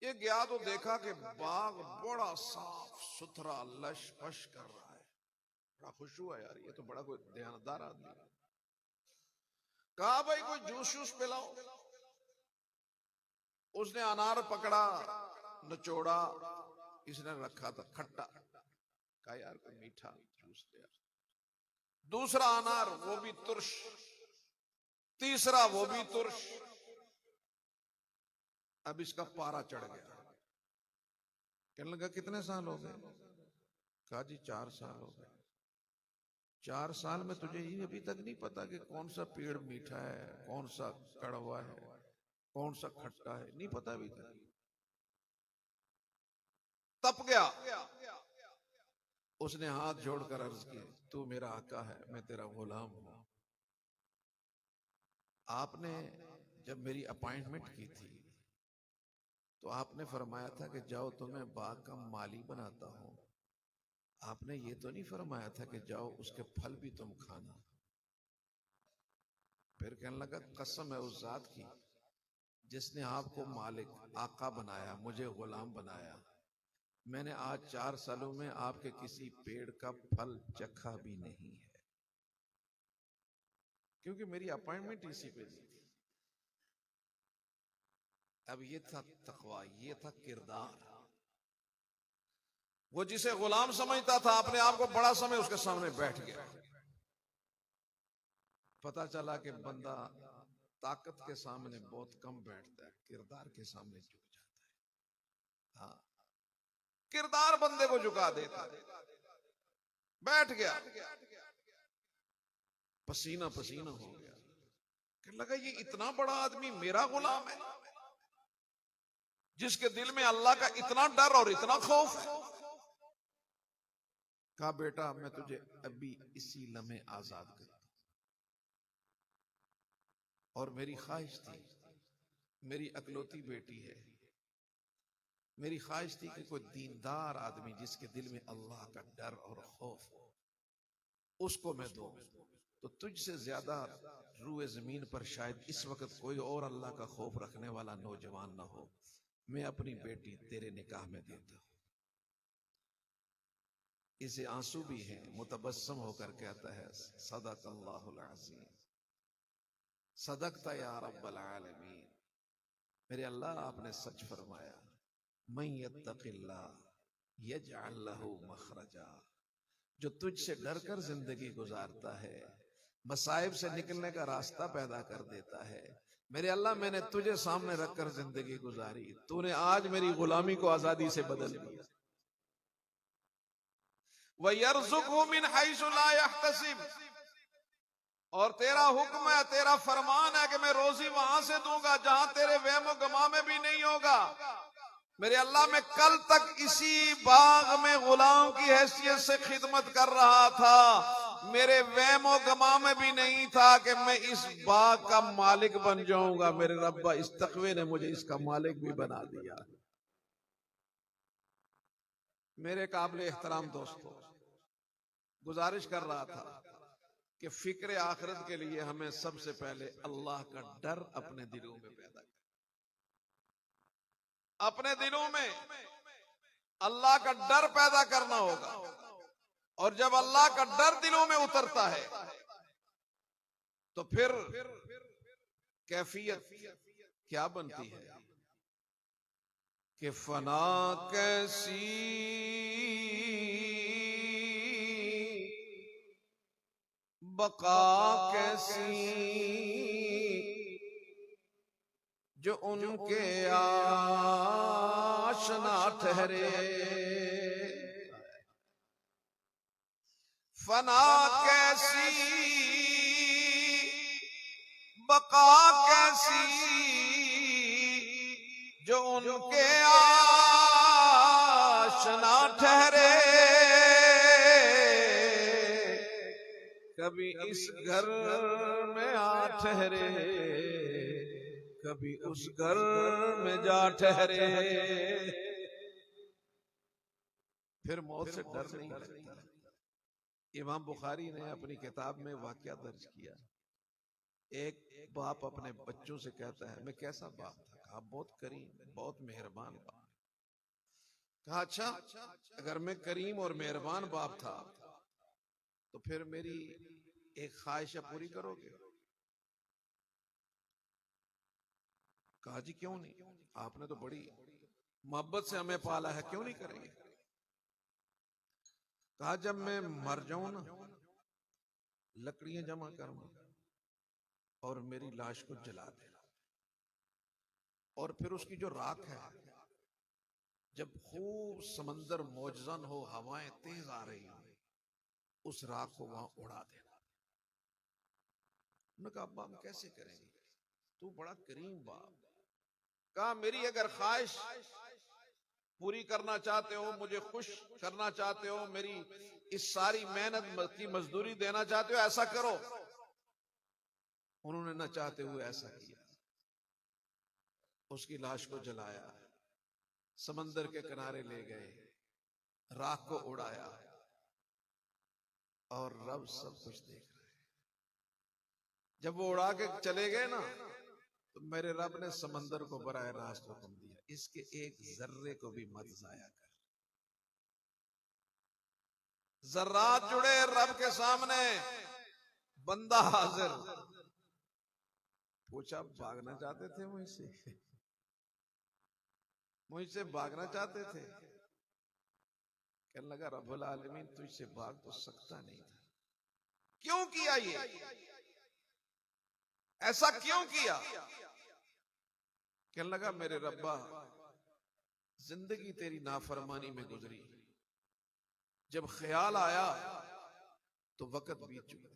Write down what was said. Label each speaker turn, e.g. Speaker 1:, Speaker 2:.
Speaker 1: ये गया तो देखा कि बाग बड़ा साफ सुथरा लश फश कर रहा है। बड़ा खुश हुआ यार, ये तो बड़ा कोई ध्यानदार आदमी है। कहा भाई कोई जूस शूस पिलाओ। उसने अनार पकड़ा, निचोड़ा, इसने रखा था खट्टा। कहा यार कोई मीठा जूस दे यार। दूसरा अनार वो भी तुर्श, तीसरा वो भी तुर्श। अब इसका पारा चढ़ गया। कहने लगा कितने साल हो गए? कहा जी 4 साल हो गए। 4 साल में तुझे ये अभी तक नहीं पता कि कौन सा पेड़ मीठा है, कौन सा कड़वा है, कौन सा खट्टा है? नहीं पता अभी तक। तप गया। उसने हाथ जोड़कर अर्ज की, तू मेरा आका है, मैं तेरा गुलाम हूं। आपने जब मेरी अपॉइंटमेंट की थी तो आपने फरमाया था कि जाओ तुम्हें बाग का माली बनाता हूं। आपने ये तो नहीं फरमाया था कि जाओ उसके फल भी तुम खाना। फिर कहने लगा कसम है उस जात की जिसने आपको मालिक आका बनाया, मुझे गुलाम बनाया, मैंने आज 4 सालों में आपके किसी पेड़ का फल चखा भी नहीं है, क्योंकि मेरी अपॉइंटमेंट इसी पे थी। अब ये था तकवा, ये था किरदार। वो जिसे गुलाम समझता था अपने आप को बड़ा समय उसके सामने बैठ गया। पता चला कि बंदा ताकत के सामने बहुत कम बैठता है, किरदार के सामने झुक जाता है। हाँ, किरदार बंदे को झुका देता है। बैठ गया, पसीना पसीना हो गया। कहने लगा ये इतना बड़ा आदमी मेरा गुलाम है, जिसके दिल में अल्लाह का इतना डर और इतना खौफ है। कहा बेटा मैं तुझे अभी इसी लम्हे आजाद करता हूं। और मेरी ख्वाहिश थी, मेरी अकलौती बेटी है, मेरी ख्वाहिश थी कि कोई दीनदार आदमी जिसके दिल में अल्लाह का डर और खौफ हो उसको मैं दूं। तो तुझसे ज्यादा रूए जमीन पर शायद इस वक्त कोई और अल्लाह का खौफ रखने वाला नौजवान ना हो। मैं अपनी बेटी तेरे निकाह में देता हूं। इसे आंसू भी हैं, मुतबस्सम होकर कहता है सदक़ल्लाहुल अज़ीम, सदक़ता या रब्बल आलमीन। मेरे अल्लाह आपने सच फरमाया, मन यत्तक़िल्लाह यजअल लहू मखरजा। जो तुझसे डरकर जिंदगी गुजारता है, मसाइब से निकलने का रास्ता पैदा कर देता है। मेरे अल्लाह मैंने तुझे सामने रखकर जिंदगी गुजारी, तूने आज मेरी गुलामी को आजादी से बदल दिया। वयर्ज़ुक़हु मिन हैसु ला यहतसिब, और तेरा हुक्म है, तेरा फरमान है कि मैं रोजी वहां से दूंगा जहां तेरे वहमो गमा में भी नहीं होगा। मेरे अल्लाह मैं कल तक इसी बाग में गुलाम की हैसियत से खिदमत कर रहा था, मेरे वहमो गमा में भी नहीं था कि मैं इस बाग का मालिक बन जाऊंगा। मेरे रब्बा इस तकवे ने मुझे इसका मालिक भी बना दिया। मेरे काबिल एहतराम दोस्तों, गुजारिश कर रहा था कि फिक्र आखिरत के लिए हमें सबसे पहले अल्लाह का डर अपने दिलों में पैदा करें। अपने दिलों में अल्लाह का डर पैदा करना होगा, और जब अल्लाह का डर दिलों में उतरता है तो फिर कैफियत क्या बनती है कि फना कैसी बका कैसी, जो उनके आशना ठहरे। फना कैसी बका कैसी, जो उनके आशना ठहरे। कभी इस घर में आ ठहरे, कभी उस घर में जा ठहरे। फिर मौत से डर नहीं लगता। इमाम बुखारी ने अपनी किताब में वाकया दर्ज किया। एक बाप अपने बच्चों से कहता है, मैं कैसा बाप था, कहा बहुत करीम, बहुत मेहरबान बाप। कहा अच्छा, अगर मैं करीम और मेहरबान बाप था तो फिर मेरी एक ख्वाहिश पूरी करोगे? कहा जी क्यों नहीं, आपने तो बड़ी मोहब्बत से हमें पाला है, क्यों नहीं करेंगे? कहा जब मैं मर जाऊं ना, लकड़ियां जमा करना और मेरी लाश को जला देना, और फिर उसकी जो राख है, जब खूब समंदर मौजन हो, हवाएं तेज आ रही हो, उस राख को वहां उड़ा देना। उन्होंने कहा अब्बा हम कैसे करेंगे, तू बड़ा करीम बाप। कहा मेरी अगर ख्वाहिश पूरी करना चाहते हो, मुझे खुश करना चाहते हो, मेरी इस सारी मेहनत की मजदूरी देना चाहते हो, ऐसा करो। उन्होंने न चाहते हुए ऐसा किया, उसकी लाश को जलाया, समंदर के किनारे ले गए, राख को उड़ाया, और रब सब कुछ देख रहे हैं। जब वो उड़ा के चले गए ना, तो मेरे रब ने समंदर को बराह रास्त हुक्म दिया, इसके एक जर्रे को भी मत जाया कर। जर्रात जुड़े रब के सामने, बंदा हाजिर। पूछा भागना चाहते थे मुझसे, मुझसे भागना चाहते थे? कहने लगा रब्बुल आलमीन तुझसे भाग तो सकता नहीं था। क्यों किया ये, ऐसा क्यों किया? कहने लगा मेरे रब्बा, जिंदगी तेरी नाफरमानी में गुजरी, जब ख्याल आया तो वक्त बीत चुका था।